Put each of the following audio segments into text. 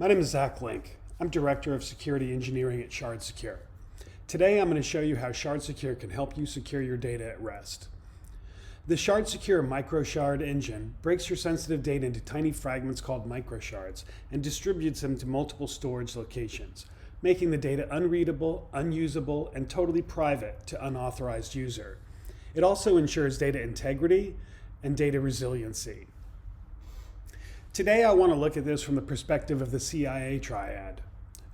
My name is Zach Link. I'm Director of Security Engineering at ShardSecure. Today I'm going to show you how ShardSecure can help you secure your data at rest. The ShardSecure Microshard engine breaks your sensitive data into tiny fragments called microshards and distributes them to multiple storage locations, making the data unreadable, unusable, and totally private to unauthorized user. It also ensures data integrity and data resiliency. Today I want to look at this from the perspective of the CIA triad.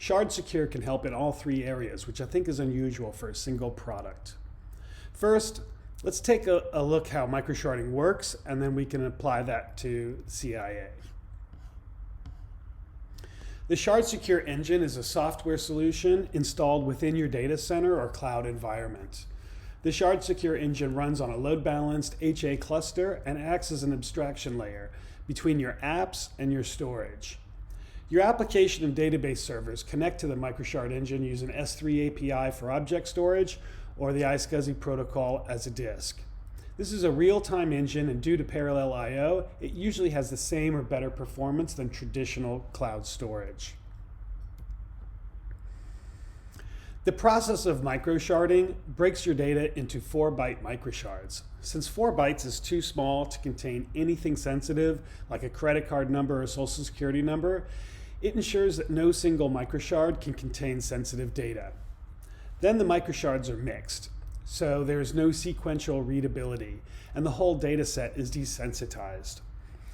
ShardSecure can help in all three areas, which I think is unusual for a single product. First, let's take a look how microsharding works, and then we can apply that to CIA. The ShardSecure engine is a software solution installed within your data center or cloud environment. The ShardSecure engine runs on a load-balanced HA cluster and acts as an abstraction layer between your apps and your storage. Your application and database servers connect to the Microshard engine using S3 API for object storage or the iSCSI protocol as a disk. This is a real-time engine, and due to parallel I/O, it usually has the same or better performance than traditional cloud storage. The process of microsharding breaks your data into 4-byte microshards. Since 4 bytes is too small to contain anything sensitive, like a credit card number or social security number, it ensures that no single microshard can contain sensitive data. Then the microshards are mixed, so there is no sequential readability, and the whole data set is desensitized.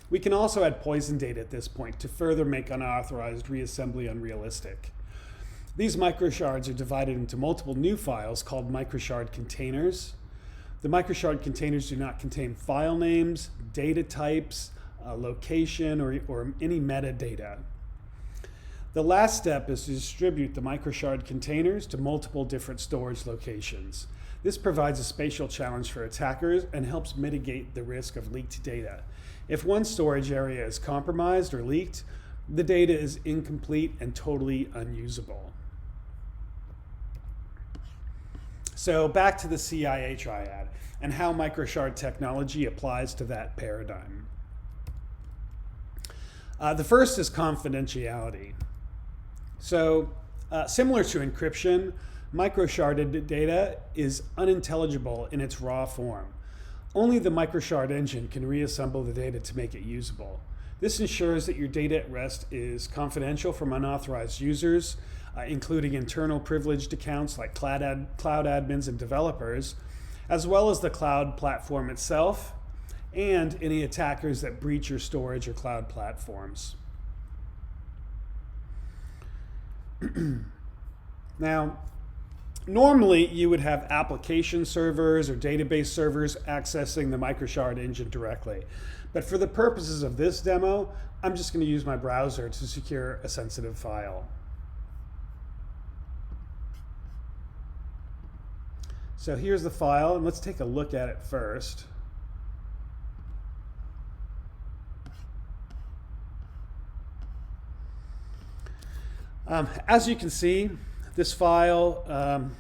We can also add poison data at this point to further make unauthorized reassembly unrealistic. These microshards are divided into multiple new files called microshard containers. The microshard containers do not contain file names, data types, location, or any metadata. The last step is to distribute the microshard containers to multiple different storage locations. This provides a spatial challenge for attackers and helps mitigate the risk of leaked data. If one storage area is compromised or leaked, the data is incomplete and totally unusable. So back to the CIA triad and how microshard technology applies to that paradigm. The first is confidentiality. So similar to encryption, microsharded data is unintelligible in its raw form. Only the microshard engine can reassemble the data to make it usable. This ensures that your data at rest is confidential from unauthorized users, including internal privileged accounts like cloud admins and developers, as well as the cloud platform itself and any attackers that breach your storage or cloud platforms. Now, normally you would have application servers or database servers accessing the microshard engine directly. But for the purposes of this demo, I'm just going to use my browser to secure a sensitive file. So here's the file, and let's take a look at it first. As you can see, this file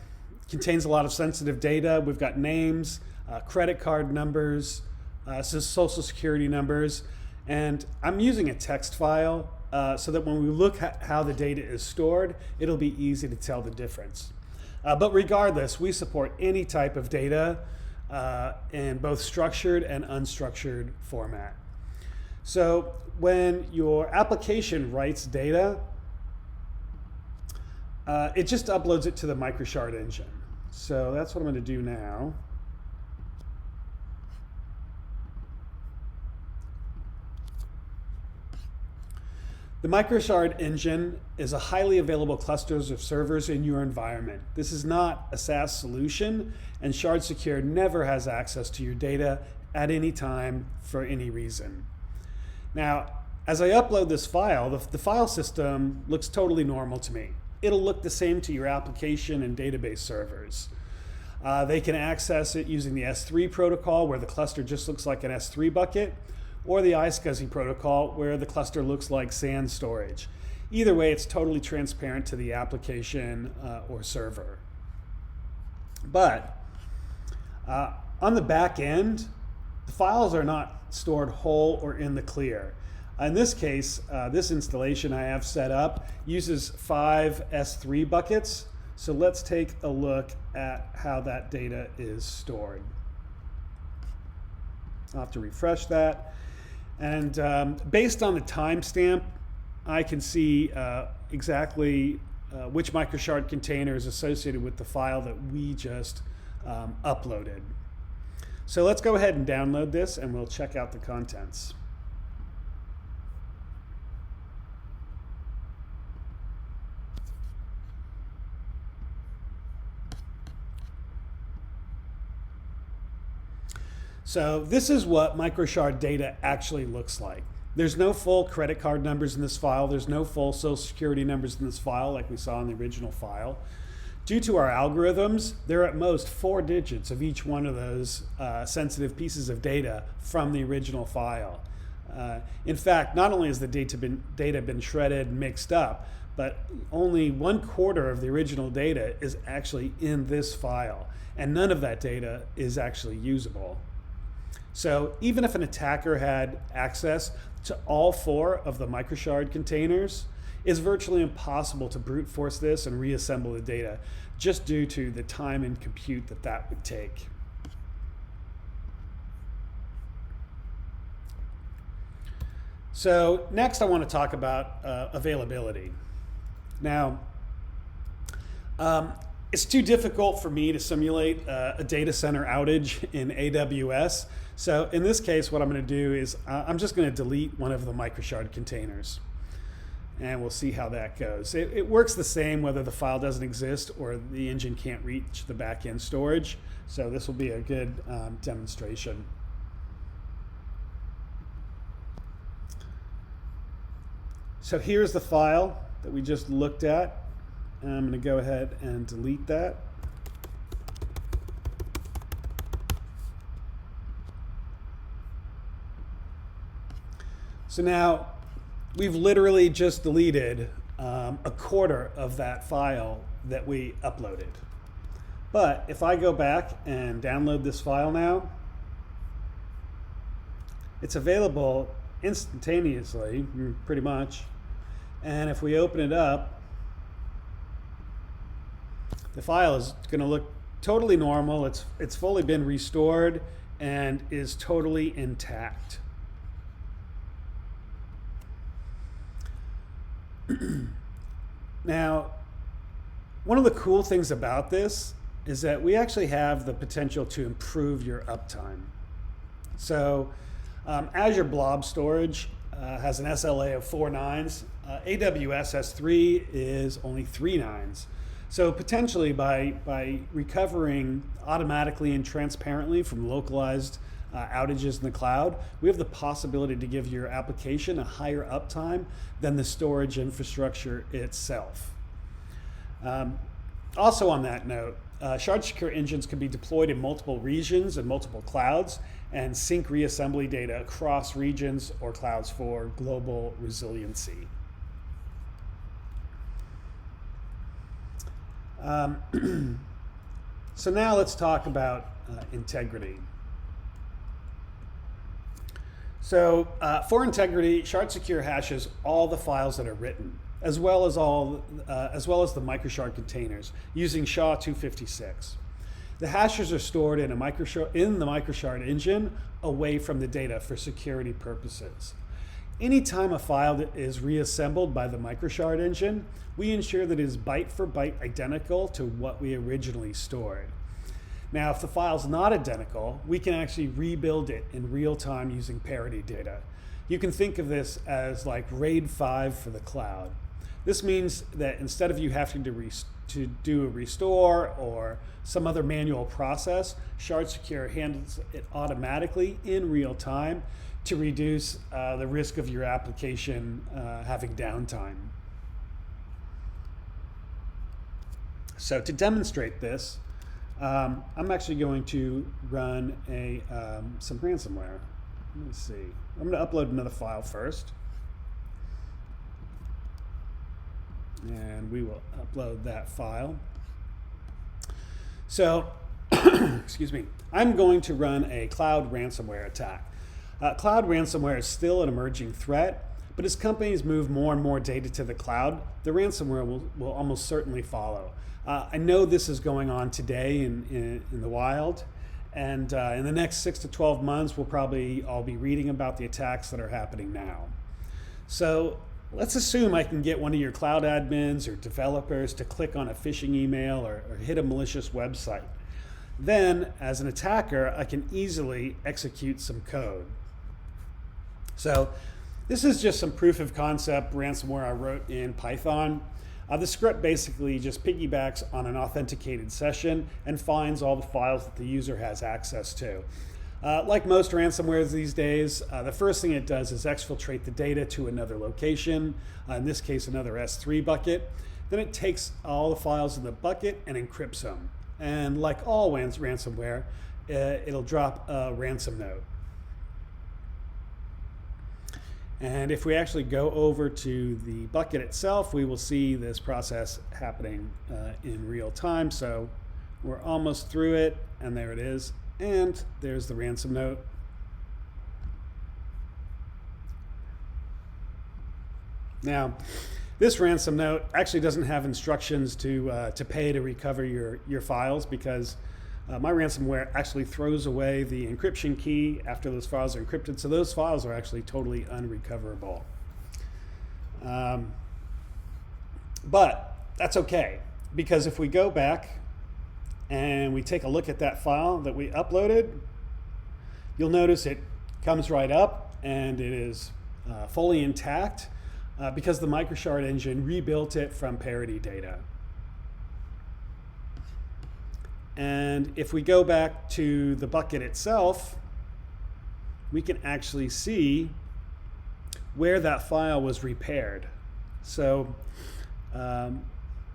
contains a lot of sensitive data. We've got names, credit card numbers, social security numbers, and I'm using a text file so that when we look at how the data is stored, it'll be easy to tell the difference. But regardless, we support any type of data in both structured and unstructured format. So when your application writes data, it just uploads it to the microshard engine. So that's what I'm going to do now. The Microshard engine is a highly available cluster of servers in your environment. This is not a SaaS solution, and ShardSecure never has access to your data at any time for any reason. Now, as I upload this file, the file system looks totally normal to me. It'll look the same to your application and database servers. They can access it using the S3 protocol, where the cluster just looks like an S3 bucket, or the iSCSI protocol, where the cluster looks like SAN storage. Either way, it's totally transparent to the application or server. But on the back end, the files are not stored whole or in the clear. In this case, this installation I have set up uses 5 S3 buckets. So let's take a look at how that data is stored. I'll have to refresh that. And based on the timestamp, I can see exactly which Microshard container is associated with the file that we just uploaded. So let's go ahead and download this and we'll check out the contents. So this is what Microshard data actually looks like. There's no full credit card numbers in this file. There's no full social security numbers in this file like we saw in the original file. Due to our algorithms, there are at most 4 digits of each one of those sensitive pieces of data from the original file. In fact, not only has the data been shredded and mixed up, but only 1/4 of the original data is actually in this file, and none of that data is actually usable. So even if an attacker had access to all 4 of the Microshard containers, it's virtually impossible to brute force this and reassemble the data just due to the time and compute that would take. So next I want to talk about availability. Now, it's too difficult for me to simulate a data center outage in AWS. So in this case, what I'm going to do is I'm just going to delete one of the Microshard containers. And we'll see how that goes. It works the same whether the file doesn't exist or the engine can't reach the back-end storage. So this will be a good demonstration. So here's the file that we just looked at. And I'm going to go ahead and delete that. So now we've literally just deleted 1/4 of that file that we uploaded. But if I go back and download this file now, it's available instantaneously, pretty much. And if we open it up, the file is going to look totally normal. It's fully been restored and is totally intact. Now, one of the cool things about this is that we actually have the potential to improve your uptime. So Azure Blob Storage has an SLA of 4 nines. AWS S3 is only 3 nines. So potentially by recovering automatically and transparently from localized outages in the cloud, we have the possibility to give your application a higher uptime than the storage infrastructure itself. Also on that note, ShardSecure engines can be deployed in multiple regions and multiple clouds and sync reassembly data across regions or clouds for global resiliency. So now let's talk about integrity. So for integrity, ShardSecure hashes all the files that are written, as well as the Microshard containers using SHA-256. The hashes are stored in the Microshard engine away from the data for security purposes. Anytime a file is reassembled by the Microshard engine, we ensure that it is byte for byte identical to what we originally stored. Now, if the file's not identical, we can actually rebuild it in real time using parity data. You can think of this as like RAID 5 for the cloud. This means that instead of you having to do a restore or some other manual process, ShardSecure handles it automatically in real time to reduce the risk of your application having downtime. So to demonstrate this, I'm actually going to run some ransomware. Let me see. I'm going to upload another file first. And we will upload that file. So, excuse me, I'm going to run a cloud ransomware attack. Cloud ransomware is still an emerging threat, But as companies move more and more data to the cloud, the ransomware will almost certainly follow. I know this is going on today in the wild, and in the next 6 to 12 months, we'll probably all be reading about the attacks that are happening now. So let's assume I can get one of your cloud admins or developers to click on a phishing email or hit a malicious website. Then, as an attacker, I can easily execute some code. So this is just some proof of concept ransomware I wrote in Python. The script basically just piggybacks on an authenticated session and finds all the files that the user has access to. Like most ransomwares these days, the first thing it does is exfiltrate the data to another location, in this case another S3 bucket. Then it takes all the files in the bucket and encrypts them. And like all ransomware, it'll drop a ransom note. And if we actually go over to the bucket itself, we will see this process happening in real time. So we're almost through it, and there it is. And there's the ransom note. Now, this ransom note actually doesn't have instructions to pay to recover your files, because my ransomware actually throws away the encryption key after those files are encrypted, so those files are actually totally unrecoverable. But that's okay, because if we go back and we take a look at that file that we uploaded, you'll notice it comes right up and it is fully intact because the Microshard engine rebuilt it from parity data. And if we go back to the bucket itself, we can actually see where that file was repaired. So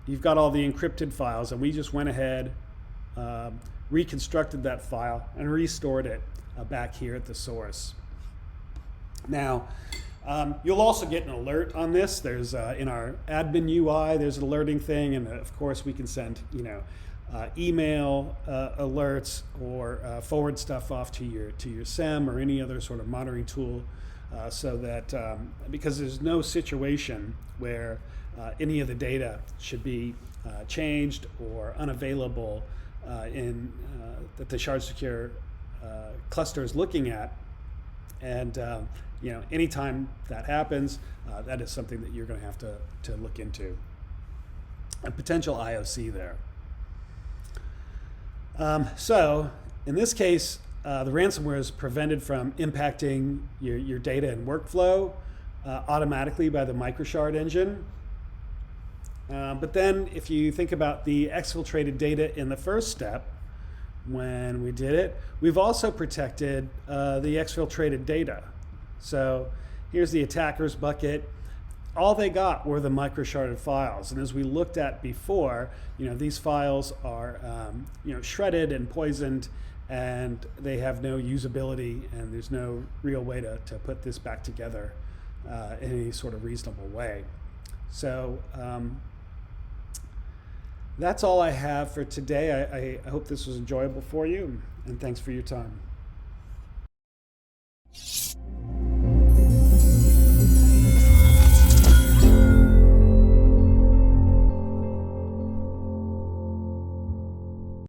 you've got all the encrypted files, and we just went ahead, reconstructed that file, and restored it back here at the source. Now, you'll also get an alert on this. There's in our admin UI, there's an alerting thing, and of course we can send, email alerts or forward stuff off to your SIEM or any other sort of monitoring tool, so that because there's no situation where any of the data should be changed or unavailable that the ShardSecure cluster is looking at, and anytime that happens, that is something that you're going to have to look into. A potential IOC there. So in this case, the ransomware is prevented from impacting your data and workflow automatically by the Microshard engine. But then if you think about the exfiltrated data in the first step, when we did it, we've also protected the exfiltrated data. So here's the attacker's bucket. All they got were the microsharded files, and as we looked at before, these files are shredded and poisoned, and they have no usability, and there's no real way to put this back together in any sort of reasonable way. So that's all I have for today. I hope this was enjoyable for you, and thanks for your time.